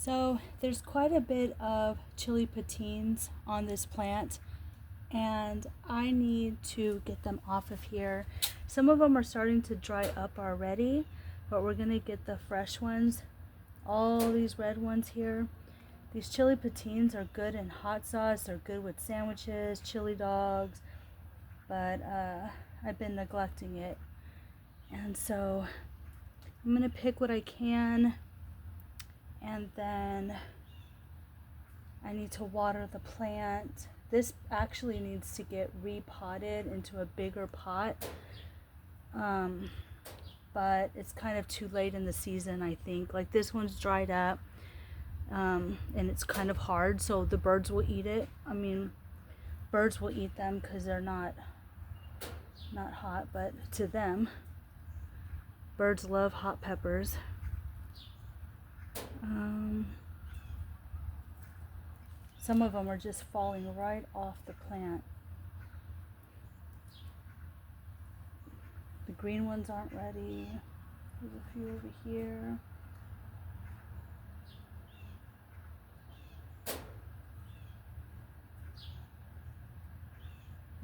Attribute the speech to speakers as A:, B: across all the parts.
A: So there's quite a bit of chili patines on this plant, and I need to get them off of here. Some of them are starting to dry up already, but we're gonna get the fresh ones. All these red ones here. These chili patines are good in hot sauce. They're good with sandwiches, chili dogs, but I've been neglecting it. And so I'm gonna pick what I can, and then I need to water the plant. This actually needs to get repotted into a bigger pot, but it's kind of too late in the season, I think. Like, this one's dried up, and it's kind of hard, so the birds will eat it. I mean, birds will eat them because they're not hot, but to them, birds love hot peppers. Some of them are just falling right off the plant. The green ones aren't ready. There's a few over here.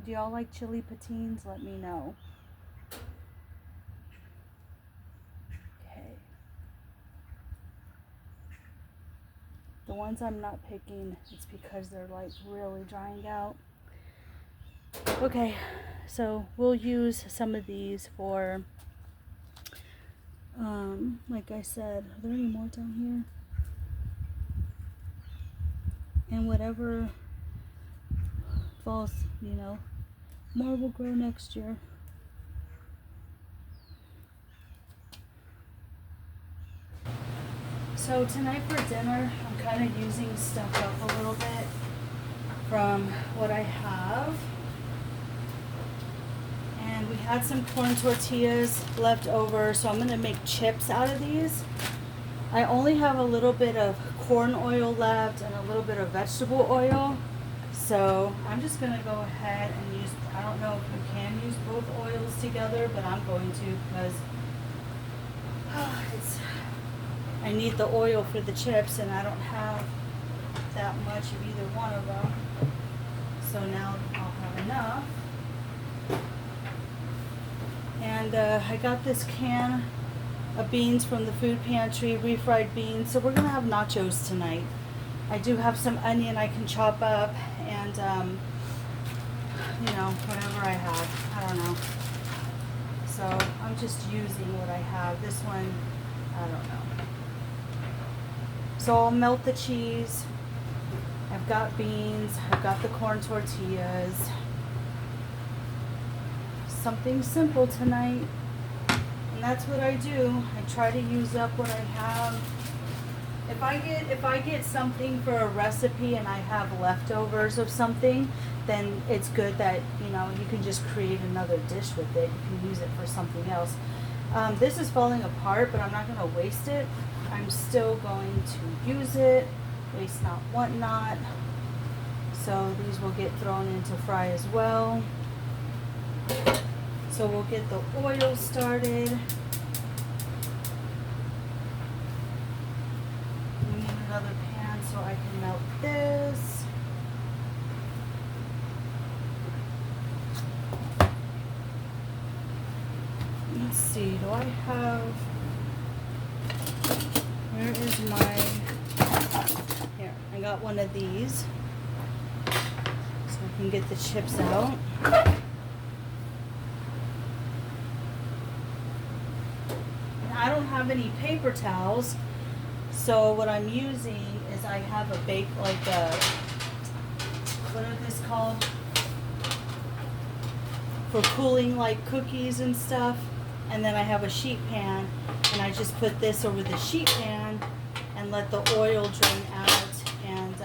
A: Do y'all like chili patines? Let me know. Okay. The ones I'm not picking, it's because they're like really drying out. Okay, so we'll use some of these for, like I said, are there any more down here? And whatever falls, more will grow next year. So tonight for dinner, I'm kind of using stuff up a little bit from what I have. And we had some corn tortillas left over, so I'm going to make chips out of these. I only have a little bit of corn oil left and a little bit of vegetable oil. So I'm just going to go ahead and use, I don't know if you can use both oils together, but I'm going to because I need the oil for the chips, and I don't have that much of either one of them. So now I'll have enough. And I got this can of beans from the food pantry, refried beans. So we're going to have nachos tonight. I do have some onion I can chop up, and, whatever I have. I don't know. So I'm just using what I have. This one, I don't know. So I'll melt the cheese. I've got beans. I've got the corn tortillas. Something simple tonight. And that's what I do. I try to use up what I have. If I get something for a recipe and I have leftovers of something, then it's good that, you can just create another dish with it. You can use it for something else. This is falling apart, but I'm not going to waste it. I'm still going to use it. Waste not, want not. So these will get thrown into fry as well. So we'll get the oil started. We need another pan so I can melt this. Let's see, do I have, where is my, here, I got one of these, so I can get the chips out. And I don't have any paper towels, so what I'm using is I have a what are this called? For cooling like cookies and stuff. And then I have a sheet pan, and I just put this over the sheet pan and let the oil drain out, and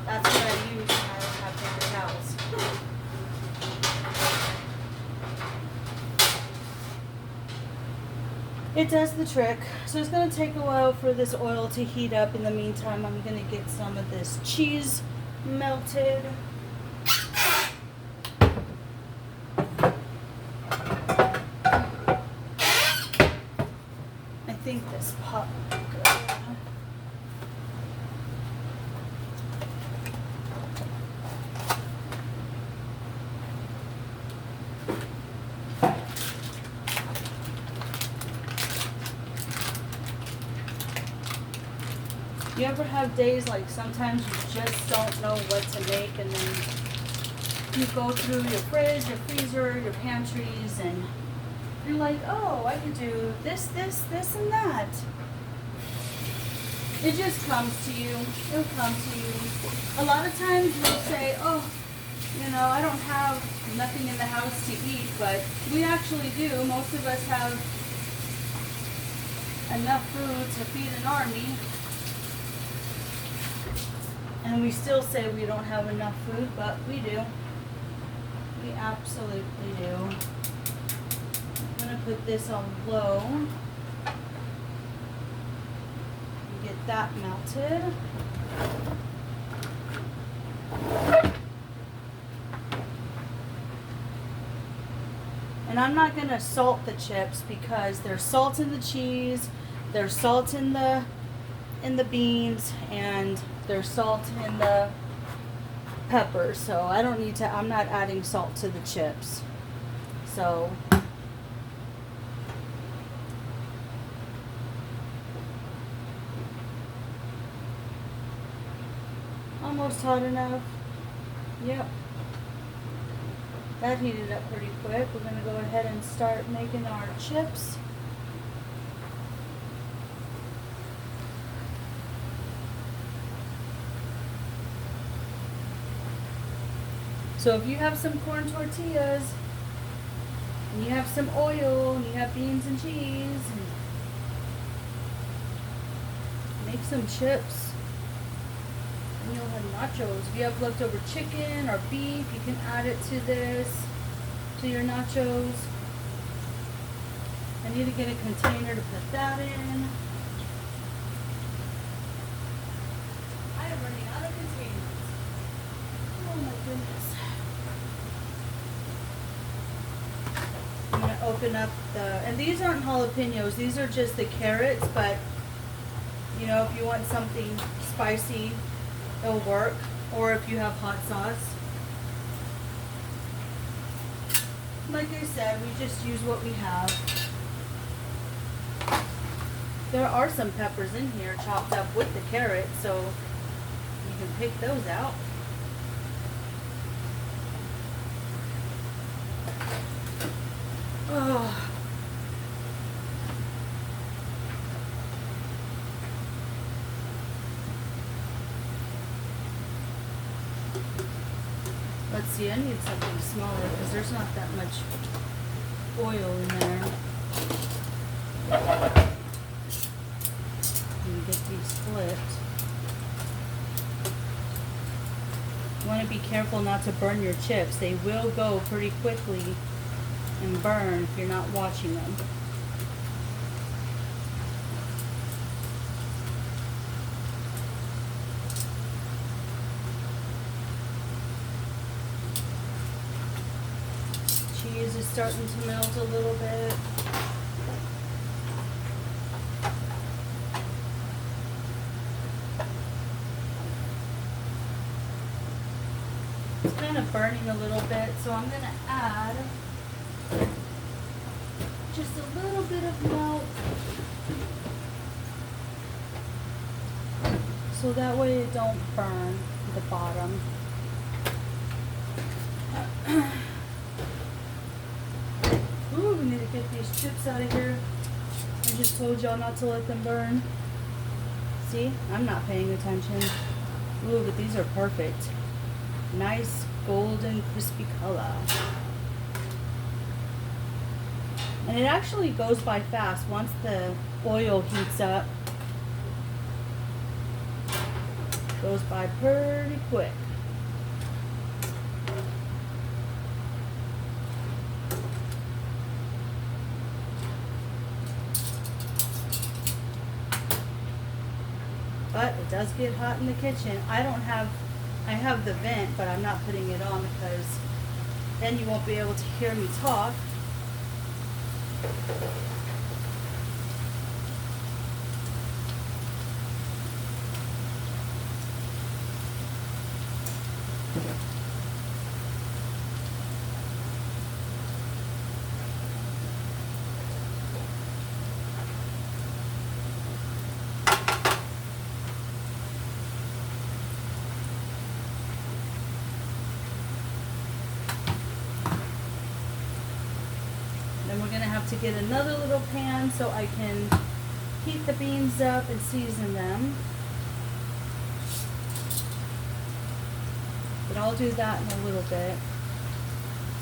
A: that's what I use when I don't have paper towels. It does the trick. So it's going to take a while for this oil to heat up. In the meantime, I'm going to get some of this cheese melted. I think this pot will go. You ever have days like sometimes you just don't know what to make, and then you go through your fridge, your freezer, your pantries, and you're like, oh, I could do this, and that. It just comes to you. It'll come to you. A lot of times you'll say, oh, you know, I don't have nothing in the house to eat, but we actually do. Most of us have enough food to feed an army. And we still say we don't have enough food, but we do. We absolutely do. I'm going to put this on low. Get that melted. And I'm not going to salt the chips because there's salt in the cheese, there's salt in the beans, and there's salt in the peppers. So I don't need to, I'm not adding salt to the chips. So almost hot enough. Yep. That heated up pretty quick. We're going to go ahead and start making our chips. So if you have some corn tortillas, and you have some oil, and you have beans and cheese, and make some chips. And you'll have nachos. If you have leftover chicken or beef, you can add it to this, to your nachos. I need to get a container to put that in. I am running out of containers. Oh my goodness. I'm going to open up and these aren't jalapenos, these are just the carrots, but you know, if you want something spicy, it'll work, or if you have hot sauce. Like I said, we just use what we have. There are some peppers in here chopped up with the carrots, so you can pick those out. Oh. Let's see, I need something smaller because there's not that much oil in there. Let me get these flipped. You want to be careful not to burn your chips. They will go pretty quickly and burn if you're not watching them. Cheese is starting to melt a little bit. It's kind of burning a little bit, so I'm going to add just a little bit of milk, so that way it don't burn the bottom. Ooh, we need to get these chips out of here. I just told y'all not to let them burn. See, I'm not paying attention. Ooh, but these are perfect. Nice golden crispy color. And it actually goes by fast once the oil heats up. It goes by pretty quick. But it does get hot in the kitchen. I have the vent, but I'm not putting it on because then you won't be able to hear me talk. have to get another little pan so I can heat the beans up and season them. But I'll do that in a little bit.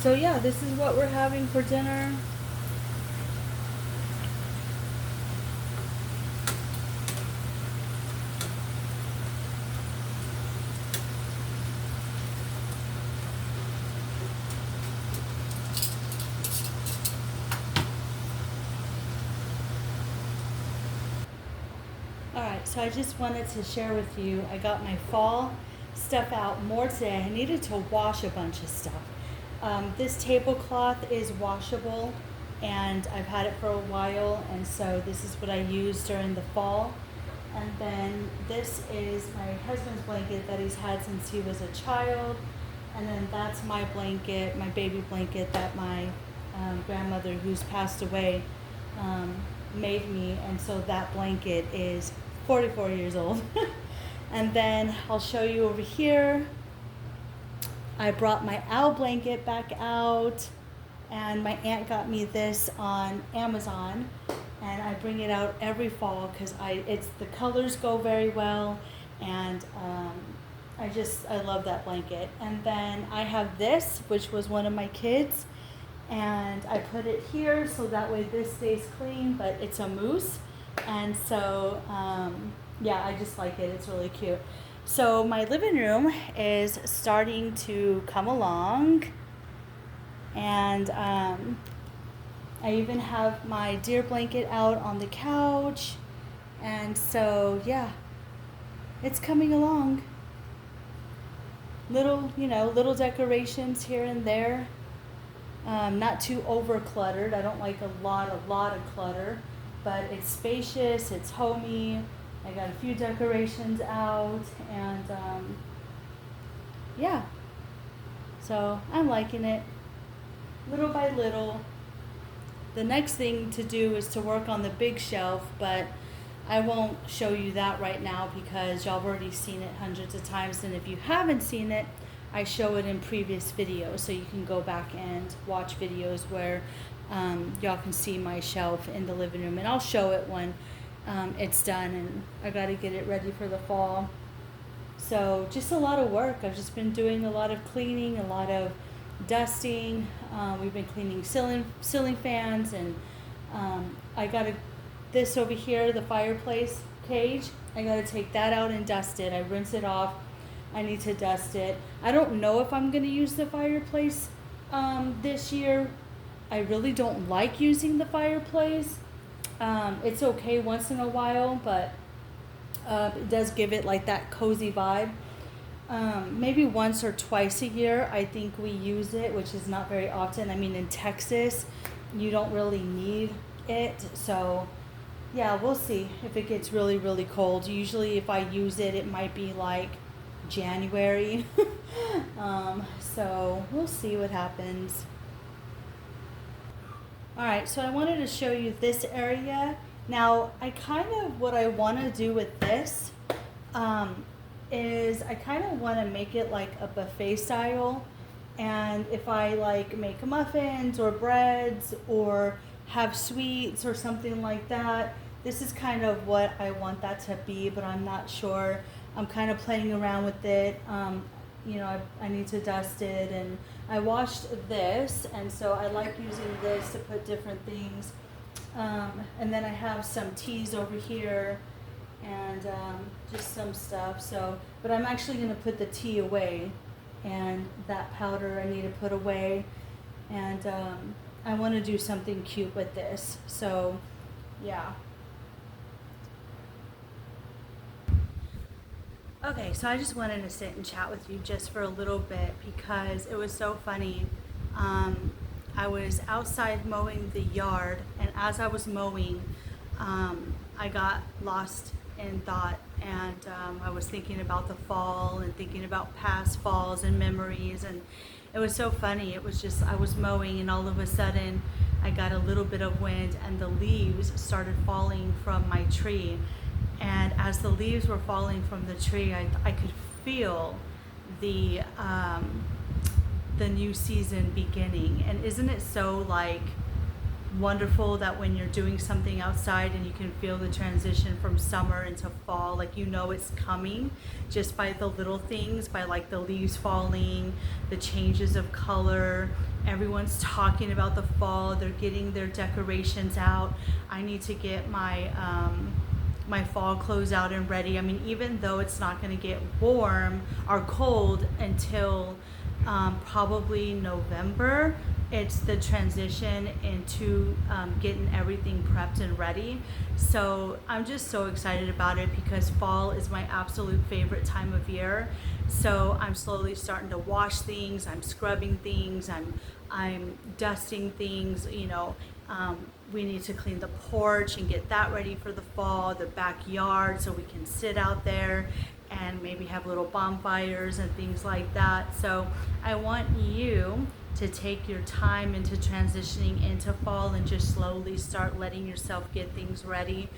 A: So yeah, this is what we're having for dinner. Alright, so I just wanted to share with you, I got my fall stuff out more today. I needed to wash a bunch of stuff. This tablecloth is washable and I've had it for a while, and so this is what I use during the fall. And then this is my husband's blanket that he's had since he was a child. And then that's my blanket, my baby blanket that my grandmother, who's passed away, made me. And so that blanket is 44 years old. And then I'll show you over here. I brought my owl blanket back out, and my aunt got me this on Amazon, and I bring it out every fall because the colors go very well, and I love that blanket. And then I have this, which was one of my kids, and I put it here so that way this stays clean, but it's a moose, and so yeah, I just like it. It's really cute. So my living room is starting to come along, and I even have my deer blanket out on the couch, and so yeah, it's coming along. Little decorations here and there, not too over cluttered. I don't like a lot of clutter, but it's spacious, it's homey. I got a few decorations out, and yeah, so I'm liking it little by little. The next thing to do is to work on the big shelf, but I won't show you that right now because y'all have already seen it hundreds of times, and if you haven't seen it, I show it in previous videos, so you can go back and watch videos where y'all can see my shelf in the living room, and I'll show it when it's done, and I got to get it ready for the fall. So just a lot of work. I've just been doing a lot of cleaning, a lot of dusting. We've been cleaning ceiling fans, and I got this over here, the fireplace cage. I got to take that out and dust it. I rinse it off. I need to dust it. I don't know if I'm going to use the fireplace this year. I really don't like using the fireplace. It's okay once in a while, but it does give it like that cozy vibe. Maybe once or twice a year I think we use it, which is not very often. I mean, in Texas you don't really need it, so yeah, we'll see if it gets really, really cold. Usually if I use it, it might be like January. So we'll see what happens. Alright, so I wanted to show you this area. Now, what I want to do with this is I kind of want to make it like a buffet style. And if I like make muffins or breads or have sweets or something like that, this is kind of what I want that to be, but I'm not sure. I'm kind of playing around with it. I need to dust it, and I washed this, and so I like using this to put different things. And then I have some teas over here and just some stuff. So, but I'm actually going to put the tea away, and that powder I need to put away. And I want to do something cute with this. So, yeah. Okay, so I just wanted to sit and chat with you just for a little bit because it was so funny. I was outside mowing the yard, and as I was mowing, I got lost in thought, and I was thinking about the fall and thinking about past falls and memories, and it was so funny. It was just, I was mowing, and all of a sudden I got a little bit of wind, and the leaves started falling from my tree. And as the leaves were falling from the tree, I could feel the new season beginning. And isn't it so like wonderful that when you're doing something outside and you can feel the transition from summer into fall, like you know it's coming just by the little things, by like the leaves falling, the changes of color. Everyone's talking about the fall, they're getting their decorations out. I need to get my fall clothes out and ready. I mean, even though it's not going to get warm or cold until probably November, it's the transition into getting everything prepped and ready. So I'm just so excited about it because fall is my absolute favorite time of year. So I'm slowly starting to wash things, I'm scrubbing things, I'm dusting things, you know. We need to clean the porch and get that ready for the fall, the backyard, so we can sit out there and maybe have little bonfires and things like that. So I want you to take your time into transitioning into fall and just slowly start letting yourself get things ready.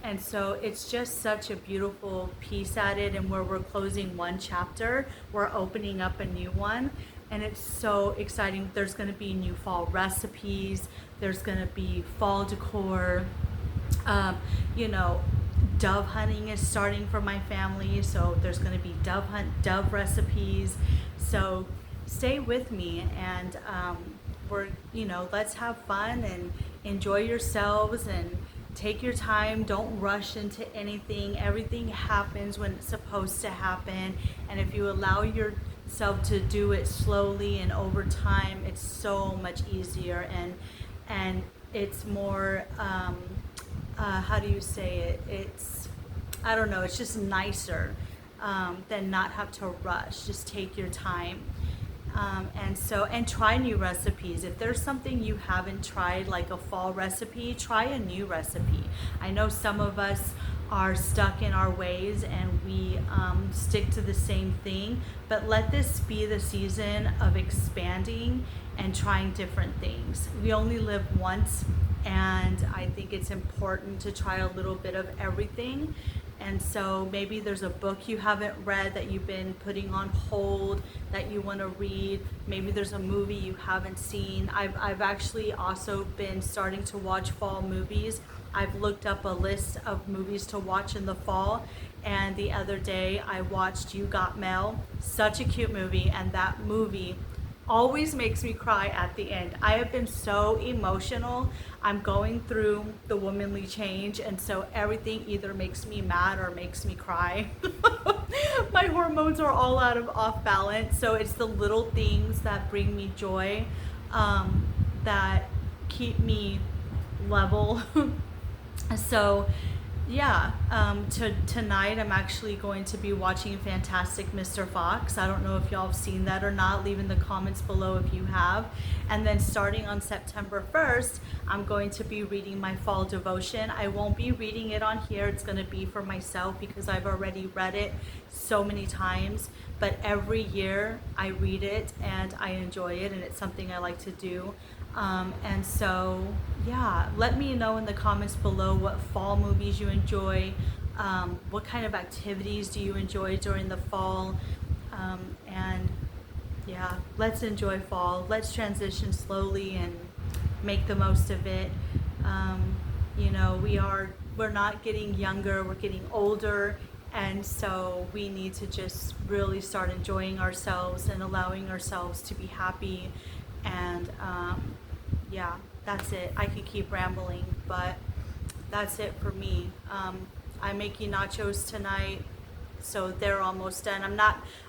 A: And so it's just such a beautiful piece at it, and where we're closing one chapter, we're opening up a new one. And it's so exciting. There's going to be new fall recipes. There's going to be fall decor. You know, dove hunting is starting for my family, so there's going to be dove recipes. So stay with me, and let's have fun and enjoy yourselves and take your time. Don't rush into anything. Everything happens when it's supposed to happen, and if you allow yourself to do it slowly and over time, it's so much easier, and it's more how do you say it? I don't know, it's just nicer than not have to rush. Just take your time. And try new recipes. If there's something you haven't tried, like a fall recipe, try a new recipe. I know some of us are stuck in our ways and we stick to the same thing, but let this be the season of expanding and trying different things. We only live once, and I think it's important to try a little bit of everything. And so maybe there's a book you haven't read that you've been putting on hold that you want to read. Maybe there's a movie you haven't seen. I've actually also been starting to watch fall movies. I've looked up a list of movies to watch in the fall, and the other day I watched You Got Mail. Such a cute movie, and that movie always makes me cry at the end. I have been so emotional. I'm going through the womanly change, and so everything either makes me mad or makes me cry. My hormones are all off balance, so it's the little things that bring me joy, that keep me level. So yeah, tonight I'm actually going to be watching Fantastic Mr. Fox. I don't know if y'all have seen that or not. Leave in the comments below if you have. And then starting on September 1st, I'm going to be reading my fall devotion. I won't be reading it on here. It's going to be for myself because I've already read it so many times. But every year I read it and I enjoy it, and it's something I like to do. And so, yeah, let me know in the comments below what fall movies you enjoy, what kind of activities do you enjoy during the fall, and yeah, let's enjoy fall. Let's transition slowly and make the most of it. You know, we're not getting younger, we're getting older, and so we need to just really start enjoying ourselves and allowing ourselves to be happy. And yeah, that's it. I could keep rambling, but that's it for me. I'm making nachos tonight, so they're almost done.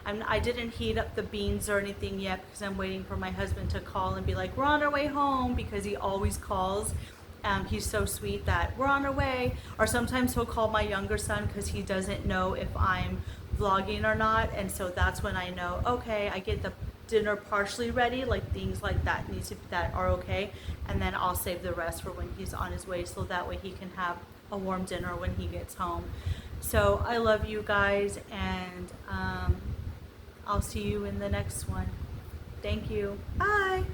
A: I didn't heat up the beans or anything yet because I'm waiting for my husband to call and be like, we're on our way home, because he always calls. He's so sweet that we're on our way. Or sometimes he'll call my younger son because he doesn't know if I'm vlogging or not, and so that's when I know, okay, I get the dinner partially ready, like things like that that are okay, and then I'll save the rest for when he's on his way, so that way he can have a warm dinner when he gets home. So I love you guys, and I'll see you in the next one. Thank you. Bye.